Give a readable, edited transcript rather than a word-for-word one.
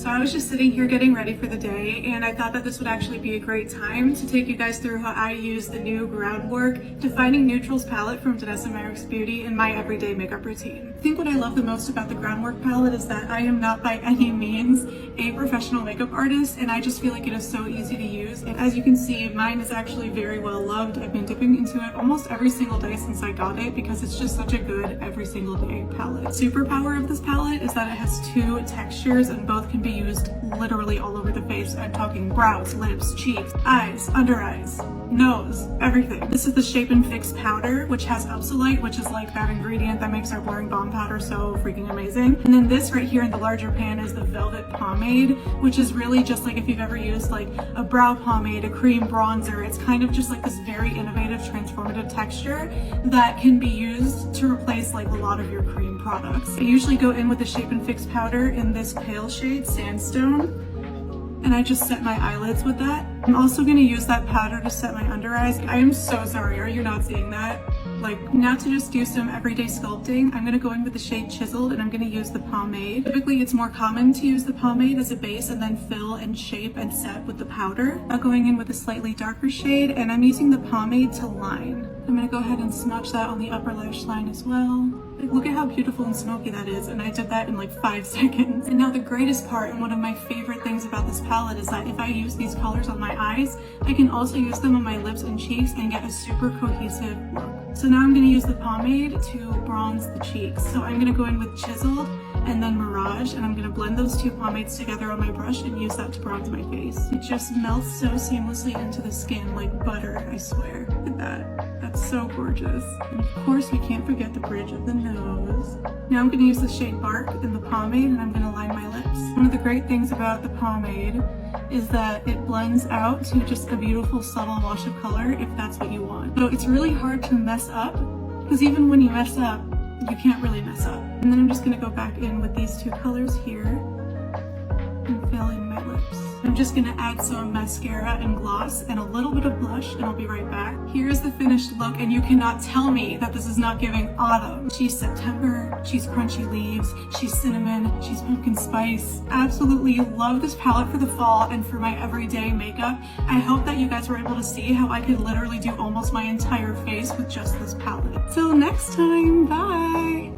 So I was just sitting here getting ready for the day, and I thought that this would actually be a great time to take you guys through how I use the new Groundwork Defining Neutrals palette from Danessa Meyrick's Beauty in my everyday makeup routine. I think what I love the most about the Groundwork palette is that I am not by any means a professional makeup artist, and I just feel like it is so easy to use. And as you can see, mine is actually very well loved. I've been dipping into it almost every single day since I got it because it's just such a good every single day palette. Superpower of this palette is that it has two textures and both can be used literally all over the face. I'm talking brows, lips, cheeks, eyes, under eyes, nose, everything. This is the Shape and Fix powder, which has Upsolite, which is like that ingredient that makes our blurring balm powder so freaking amazing. And then this right here in the larger pan is the Velvet Pomade, which is really just like if you've ever used like a brow pomade, a cream bronzer. It's kind of just like this very innovative, transformative texture that can be used to replace like a lot of your cream products. I usually go in with the Shape and Fix powder in this pale shade, Sandstone, and I just set my eyelids with that. I'm also going to use that powder to set my under eyes. I am so sorry, are you not seeing that? Like, now to just do some everyday sculpting, I'm going to go in with the shade Chiseled and I'm going to use the pomade. Typically, it's more common to use the pomade as a base and then fill and shape and set with the powder. I'm going in with a slightly darker shade and I'm using the pomade to line. I'm going to go ahead and smudge that on the upper lash line as well. Like, look at how beautiful and smoky that is, and I did that in like 5 seconds. And now the greatest part and one of my favorite things about this palette is that if I use these colors on my eyes, I can also use them on my lips and cheeks and get a super cohesive look. So now I'm going to use the pomade to bronze the cheeks. So I'm going to go in with Chiseled and then Mirage, and I'm going to blend those two pomades together on my brush and use that to bronze my face. It just melts so seamlessly into the skin like butter, I swear. Look at that. That's so gorgeous. And of course we can't forget the bridge of the nose. Now I'm going to use the shade Bark in the pomade and I'm going to line my lips. One of the great things about the pomade is that it blends out to just a beautiful subtle wash of color if that's what you want. So it's really hard to mess up because even when you mess up, you can't really mess up. And then I'm just going to go back in with these two colors here and fill in my lips. I'm just going to add some mascara and gloss and a little bit of blush and I'll be right back. Here's the finished look and you cannot tell me that this is not giving autumn. She's September, she's crunchy leaves, she's cinnamon, she's pumpkin spice. Absolutely love this palette for the fall and for my everyday makeup. I hope that you guys were able to see how I could literally do almost my entire face with just this palette. Till next time, bye!